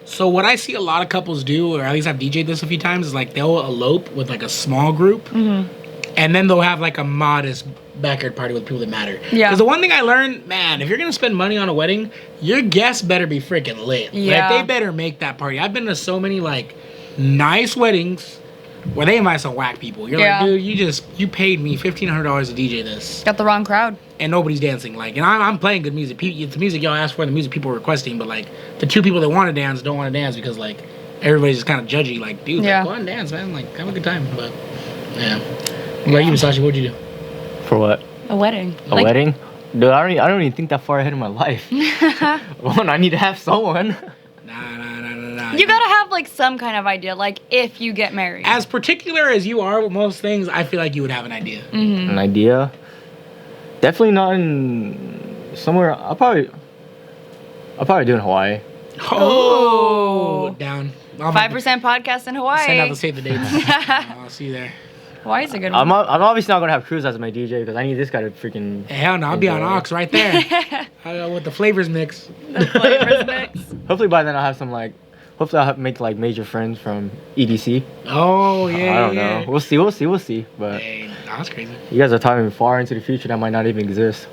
So what I see a lot of couples do, or at least I've DJ'd this a few times, is like they'll elope with like a small group, and then they'll have like a modest backyard party with people that matter. Yeah. Because the one thing I learned, man, if you're gonna spend money on a wedding, your guests better be freaking lit. Yeah. Like, they better make that party. I've been to so many like nice weddings where they invite some whack people. You're Yeah. like, dude, you paid me $1,500 to DJ this, Got the wrong crowd. and nobody's dancing. Like, and I'm playing good music. It's the music y'all asked for, the music people are requesting. But like, the 2 people that want to dance don't want to dance because like everybody's just kind of judgy. Like, dude, Yeah. like, go on and dance, man. Like, have a good time. But yeah. What about you, Musashi? What'd you do? For what? A wedding. A wedding? Dude, I don't even think that far ahead in my life. One, I need to have someone. Nah. You gotta have like some kind of idea, like if you get married. As particular as you are with most things, I feel like you would have an idea. An idea? Definitely not in somewhere. I'll probably do in Hawaii. Oh, down. 5% podcast in Hawaii. Send out the save the dates. I'll see you there. Hawaii's a good I'm one. obviously not gonna have Cruz as my DJ because I need this guy to freaking. Hell no, I'll be on enjoy. Ox right there. With the flavors mix. The flavors mix. Hopefully by then I'll have some like. Hopefully I'll have make like major friends from EDC. Oh yeah. I don't know. We'll see. But Dang, that's crazy. you guys are talking far into the future that might not even exist.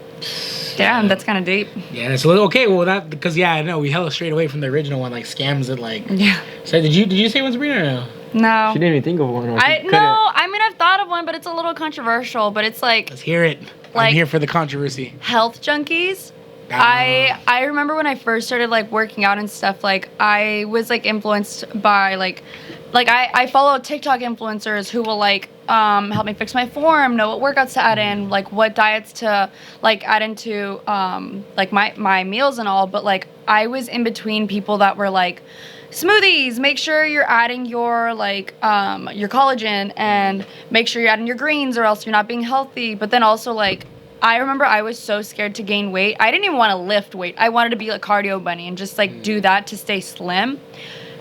Damn, that's kind of deep. Yeah, it's a little okay. Well, that because I know we hella straight away from the original one, like scams it like. Yeah. So did you say one, Sabrina? Or no? No. She didn't even think of one. Or she I couldn't. no. I mean, I've thought of one, but it's a little controversial. But it's like Let's hear it. Like- I'm here for the controversy. health junkies. Ah. I remember when I first started like working out and stuff, like I was like influenced by like I follow TikTok influencers who will like help me fix my form, know what workouts to add in, like what diets to like add into like my meals and all. But like I was in between people that were like smoothies, make sure you're adding your like your collagen and make sure you're adding your greens or else you're not being healthy. But then also like I remember I was so scared to gain weight. I didn't even want to lift weight. I wanted to be a cardio bunny and just like do that to stay slim.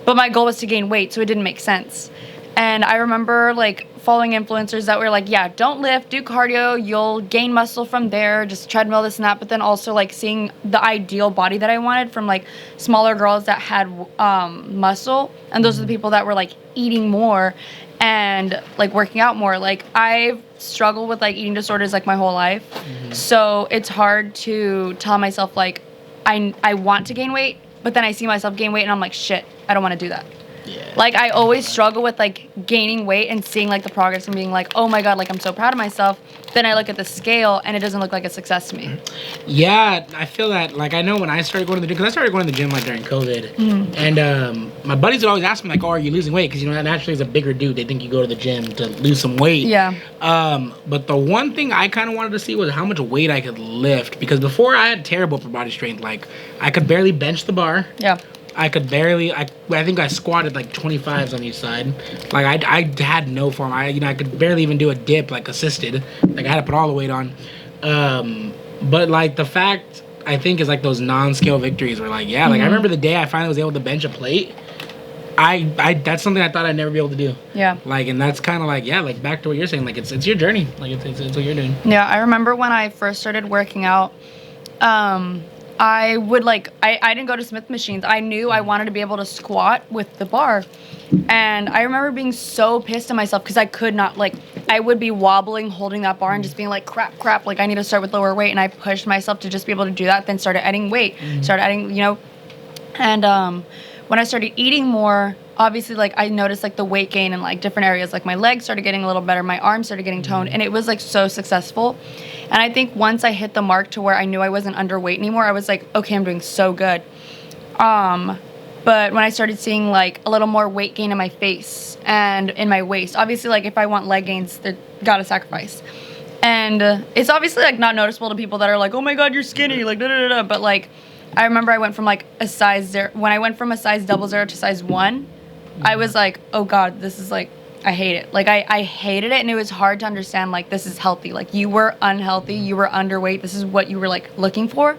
But my goal was to gain weight, so it didn't make sense. And I remember like following influencers that were like, yeah, don't lift, do cardio, you'll gain muscle from there, just treadmill, this and that. But then also like seeing the ideal body that I wanted from like smaller girls that had muscle. And those are the people that were like eating more and like working out more. Like I've struggled with like eating disorders like my whole life. So it's hard to tell myself like I want to gain weight, but then I see myself gain weight and I'm like, shit, I don't want to do that. Yeah. Like I always struggle with like gaining weight and seeing like the progress and being like, oh my god, like I'm so proud of myself. Then I look at the scale and it doesn't look like a success to me. Yeah, I feel that. Like I know when I started going to the gym, because I started going to the gym like during COVID, and my buddies would always ask me like, "Oh, are you losing weight?" Because you know naturally as a bigger dude, they think you go to the gym to lose some weight. Yeah. But the one thing I kind of wanted to see was how much weight I could lift, because before I had terrible upper body strength. Like I could barely bench the bar. Yeah. I could barely. I think I squatted like 25s on each side. Like I had no form. I could barely even do a dip like assisted. Like I had to put all the weight on. But like the fact I think is like those non-scale victories were like I remember the day I finally was able to bench a plate. I that's something I thought I'd never be able to do. Yeah. Like and that's kind of like back to what you're saying. Like it's your journey. Like it's what you're doing. Yeah, I remember when I first started working out, I would like, I didn't go to Smith machines. I knew I wanted to be able to squat with the bar. And I remember being so pissed at myself because I could not, like, I would be wobbling, holding that bar and just being like, crap, like I need to start with lower weight. And I pushed myself to just be able to do that, then started adding weight, started adding, and when I started eating more, obviously, like, I noticed, like, the weight gain in, like, different areas. Like, my legs started getting a little better. My arms started getting toned. And it was, like, so successful. And I think once I hit the mark to where I knew I wasn't underweight anymore, I was like, okay, I'm doing so good. But when I started seeing, like, a little more weight gain in my face and in my waist, obviously, like, if I want leg gains, they gotta sacrifice. And it's obviously, like, not noticeable to people that are like, oh, my God, you're skinny, like, da-da-da-da. But, like, I remember I went from, like, a size 0. When I went from a size 00 to size 1, I was like, oh, God, this is, like, I hate it. Like, I hated it, and it was hard to understand, like, this is healthy. Like, you were unhealthy. You were underweight. This is what you were, like, looking for.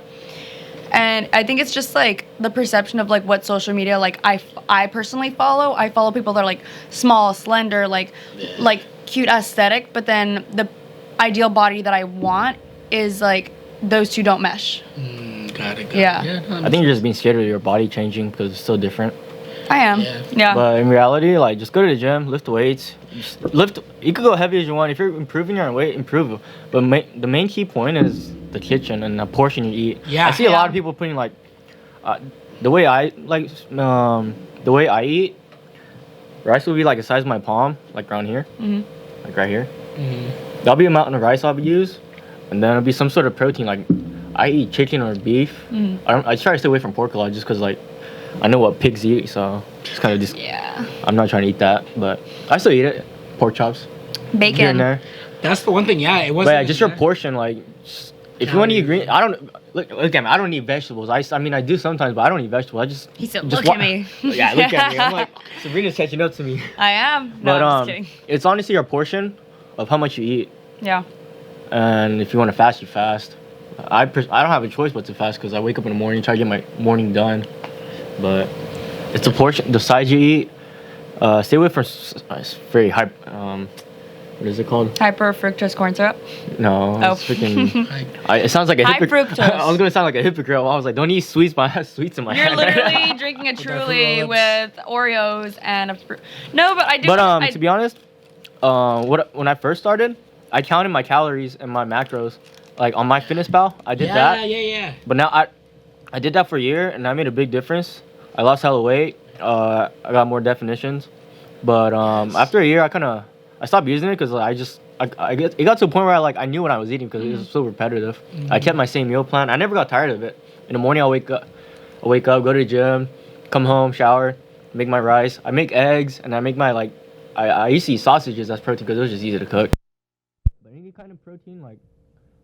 And I think it's just, like, the perception of, like, what social media, like, I personally follow. I follow people that are, like, small, slender, like, cute aesthetic. But then the ideal body that I want is, like, those two don't mesh. Got it. Yeah. I think you're just being scared of your body changing because it's so different. I am. Yeah. But in reality, like, just go to the gym, lift weights. Just lift. You could go heavy as you want. If you're improving your weight, improve. But the main key point is the kitchen and the portion you eat. Yeah. I see a lot of people putting like, the way I eat, rice will be like the size of my palm, like around here, like right here. That'll be the amount of rice I'll use, and then it'll be some sort of protein. Like, I eat chicken or beef. I try to stay away from pork a lot, just because like I know what pigs eat, so it's kind of just. Yeah. I'm not trying to eat that, but I still eat it. Pork chops. Bacon. Here and there. That's the one thing. Yeah, it But wasn't. yeah, just your portion, like, if you want to eat green, I don't look at me. I don't eat vegetables. I mean, I do sometimes, but I don't eat vegetables. I just. He said, just look at me. Yeah, look at me. I'm like, Sabrina's catching up to me. I am. No, But I'm just kidding. it's honestly your portion of how much you eat, Yeah. and if you want to fast, you fast. I don't have a choice but to fast because I wake up in the morning, try to get my morning done. But it's the portion, the size you eat. Stay away from very high. What is it called? Hyper fructose corn syrup. No, Oh. it's freaking. it sounds like a High hypocrite. fructose. I was gonna sound like a hypocrite. I was like, don't eat sweets, but I have sweets in my You're hand. literally drinking a Truly with Oreos and a fruit. No, but I do. But to be honest, when I first started, I counted my calories and my macros, like on my Fitness Pal. I did that. Yeah. But now I did that for a year, and I made a big difference. I lost hella weight. I got more definitions. But after a year, I stopped using it because it got to a point where I knew what I was eating because it was so repetitive. I kept my same meal plan. I never got tired of it. In the morning, I'll wake up, go to the gym, come home, shower, make my rice. I make eggs, and I make my I used to eat sausages as protein because it was just easy to cook. But any kind of protein,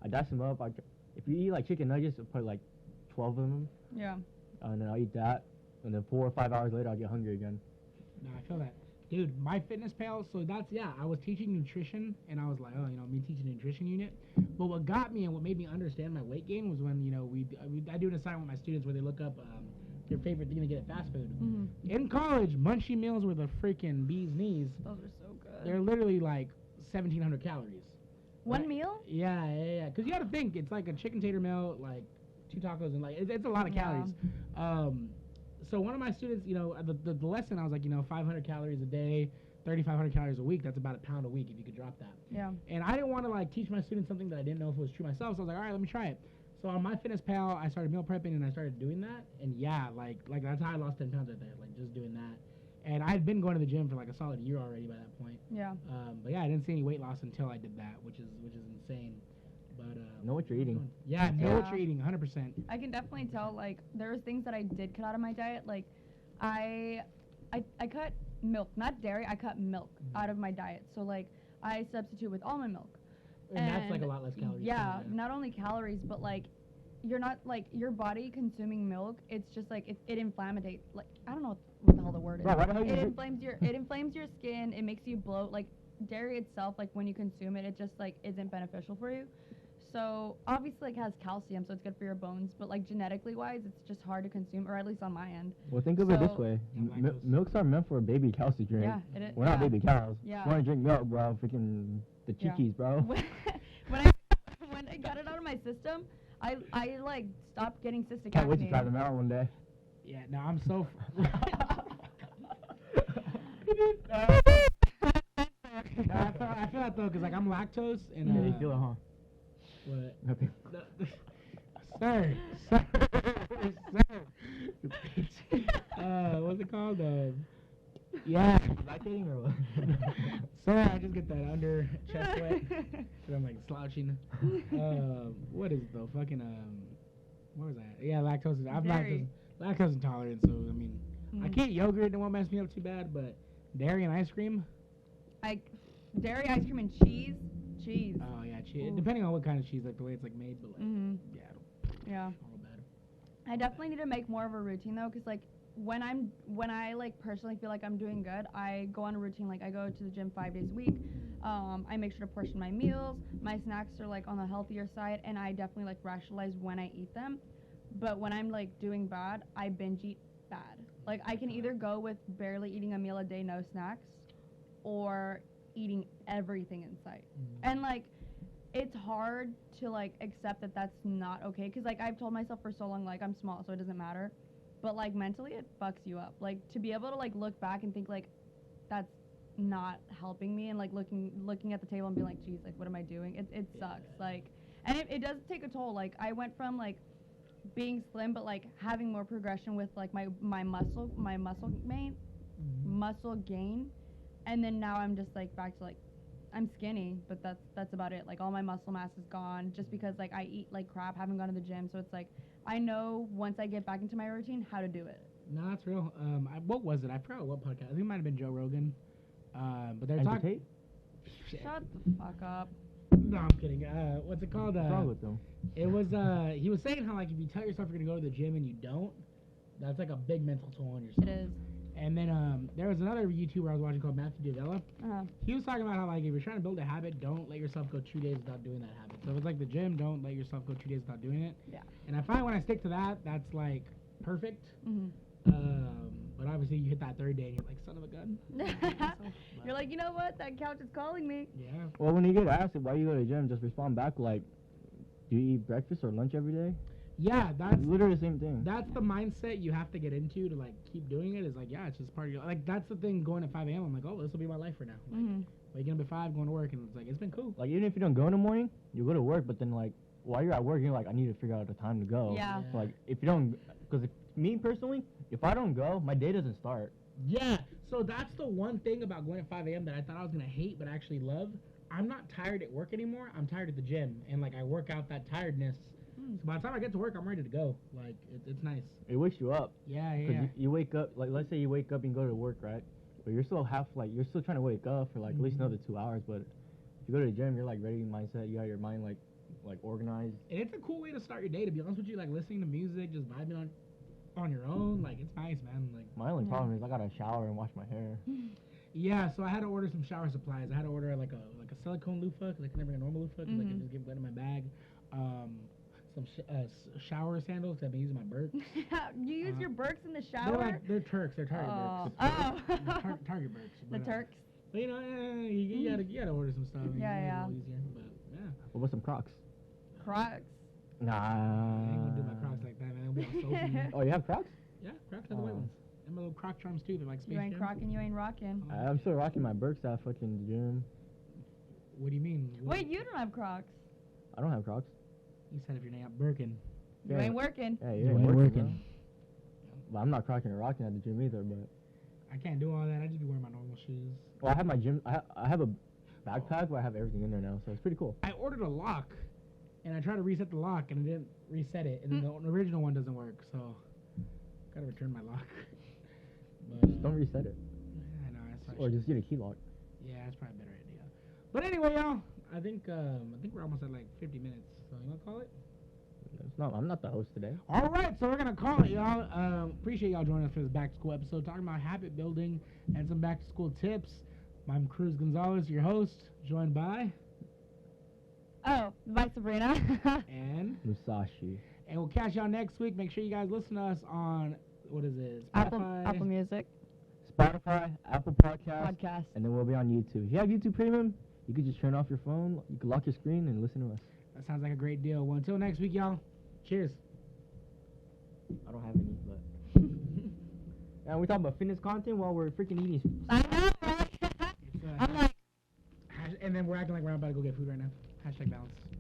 I dash them up. If you eat chicken nuggets, I'll put 12 of them. Yeah. And then I'll eat that, and then 4 or 5 hours later, I'll get hungry again. No, I feel that. Dude, my Fitness Pal, so I was teaching nutrition, and I was like, me teaching the nutrition unit. But what got me and what made me understand my weight gain was when, I do an assignment with my students where they look up their favorite thing to get at fast food. Mm-hmm. In college, Munchie Meals were the freaking bee's knees. Those are so good. They're literally 1,700 calories. One meal? Yeah. Because you got to think, it's like a chicken tater meal, 2 tacos, and it's a lot of calories. So one of my students, the lesson, I was like, 500 calories a day, 3,500 calories a week. That's about a pound a week if you could drop that. Yeah. And I didn't want to teach my students something that I didn't know if it was true myself. So I was like, all right, let me try it. So on my Fitness Pal, I started meal prepping and I started doing that. And yeah, that's how I lost 10 pounds right there, just doing that. And I had been going to the gym for a solid year already by that point. Yeah. But yeah, I didn't see any weight loss until I did that, which is insane. But know what you're eating. Yeah, know what you're eating, 100%. I can definitely tell. There was things that I did cut out of my diet. I cut milk, not dairy. I cut milk out of my diet. So I substitute with almond milk. And that's a lot less calories. Yeah, not only calories, but you're not your body consuming milk. It's just it inflammates. I don't know what the hell the word is. It inflames your skin. It makes you bloat. Dairy itself, when you consume it, it just isn't beneficial for you. So obviously it has calcium, so it's good for your bones. But genetically wise, it's just hard to consume, or at least on my end. Well, think of it this way: milks are meant for a baby cows to drink. Yeah, it is. We're not baby cows. Yeah. You want to drink milk, bro? Freaking the chikis, bro. when I got it out of my system, I stopped getting cystic acne. Can't wait to try them out one day. Yeah, no, I'm so. I feel that though, cause I'm lactose and. Yeah, you feel it, huh? What? Nothing. Sir. What's it called? Yeah. Lactating or what? Sorry, I just get that under chest sweat. So I'm slouching. What is it though? Fucking what was that? Yeah, lactose. I'm lactose intolerant, so I mean, I can't yogurt. It won't mess me up too bad, but dairy and ice cream. Dairy, ice cream, and cheese. Cheese. Oh yeah, cheese. Depending on what kind of cheese, the way it's made, but yeah. All bad. I definitely need to make more of a routine though, cause when I personally feel like I'm doing good, I go on a routine. I go to the gym 5 days a week. I make sure to portion my meals. My snacks are on the healthier side, and I definitely rationalize when I eat them. But when I'm doing bad, I binge eat bad. I can either go with barely eating a meal a day, no snacks, or eating everything in sight. And it's hard to accept that that's not okay, because I've told myself for so long I'm small, so it doesn't matter. But mentally it fucks you up. To be able to look back and think that's not helping me, and looking at the table and being geez, what am I doing? It sucks. And it does take a toll. I went from being slim, but having more progression with my muscle gain, and then now I'm just back to I'm skinny, but that's about it. All my muscle mass is gone just because I eat crap, haven't gone to the gym, so it's I know once I get back into my routine how to do it. No, that's real. What was it? I forgot what podcast. I think it might have been Joe Rogan. But they're talking. Shut the fuck up. No, I'm kidding. What's it called? What's wrong with them? It was. He was saying how if you tell yourself you're gonna go to the gym and you don't, that's a big mental toll on yourself. It is. And then there was another YouTuber I was watching called Matthew Davella. He was talking about how if you're trying to build a habit, don't let yourself go 2 days without doing that habit. So if it's the gym, don't let yourself go 2 days without doing it. Yeah. And I find when I stick to that, that's perfect. But obviously, you hit that third day and you're like, son of a gun. You're like, you know what? That couch is calling me. Yeah. Well, when you get asked why you go to the gym, just respond back like, do you eat breakfast or lunch every day? Yeah, that's Literally the same thing. that's the mindset you have to get into to like keep doing it. Is like, yeah, it's just part of your like. That's the thing. Going at 5 a.m. I'm like, oh, this will be my life for now. Like, waking up at 5, going to work, and it's like it's been cool. Like, even if you don't go in the morning, you go to work, but then, like, while you're at work, you're like, I need to figure out the time to go. Yeah. So, like, if you don't, because me personally, if I don't go, my day doesn't start. Yeah. So that's the one thing about going at 5 a.m. that I thought I was gonna hate, but I actually love. I'm not tired at work anymore. I'm tired at the gym, and like I work out that tiredness. So by the time I get to work, I'm ready to go. Like it's nice. It wakes you up. Yeah, Because yeah. you wake up, like, let's say you wake up and go to work, right? But you're still you're still trying to wake up for, like, at least another 2 hours. But if you go to the gym, you're, like, ready mindset. You got your mind, like organized. And it's a cool way to start your day. To be honest with you, like listening to music, just vibing on your own. Like it's nice, man. Like My only problem is I gotta shower and wash my hair. yeah. So I had to order some shower supplies. I had to order like a silicone loofah because I couldn't bring a normal loofah because I can just get wet in my bag. Some shower sandals 'cause I've been using my Birks. You use your Birks in the shower? They're Turks. They're Target Birks. Oh. Target Birks. The But, Turks. But you know, you gotta order some stuff. Yeah, A little easier, but yeah. What about some Crocs? Crocs. I ain't Nah. gonna do my Crocs like that, man. It'll be all soapy. Oh, you have Crocs? Yeah, Crocs are the white ones. And my little Croc charms too. They're like Space You ain't Jam. crocking, you ain't rocking. I'm still rocking my Birks at fucking gym. What do you mean? Wait, you don't have Crocs. I don't have Crocs. You said if your name Birkin. You ain't working. Yeah, You you ain't ain't working. working. But I'm not crocking or rocking at the gym either. But I can't do all that. I just be wearing my normal shoes. well, I have my gym. I have a backpack where I have everything in there now, so it's pretty cool. I ordered a lock, and I tried to reset the lock, and it didn't reset it, and then the original one doesn't work. So, gotta return my lock. But Don't reset it, yeah, I know. That's or just get a key lock. yeah, that's probably a better idea. But anyway, y'all, I think we're almost at like 50 minutes. So you wanna call it? It's not. I'm not the host today. All right, so we're gonna call it, y'all. Appreciate y'all joining us for this back to school episode, talking about habit building and some back to school tips. I'm Cruz Gonzalez, your host, joined by Oh, by Sabrina. and Musashi. we'll catch y'all next week. Make sure you guys listen to us on what is it? Apple Music Spotify, Apple Podcasts, podcast. and then we'll be on YouTube. If you have YouTube Premium, you could just turn off your phone. You could lock your screen and listen to us. That sounds like a great deal. Well, until next week, y'all. Cheers. I don't have any, but. And we talking about fitness content while we're freaking eating. I know, right? It's, I'm like. and then we're acting like we're about to go get food right now. Hashtag balance.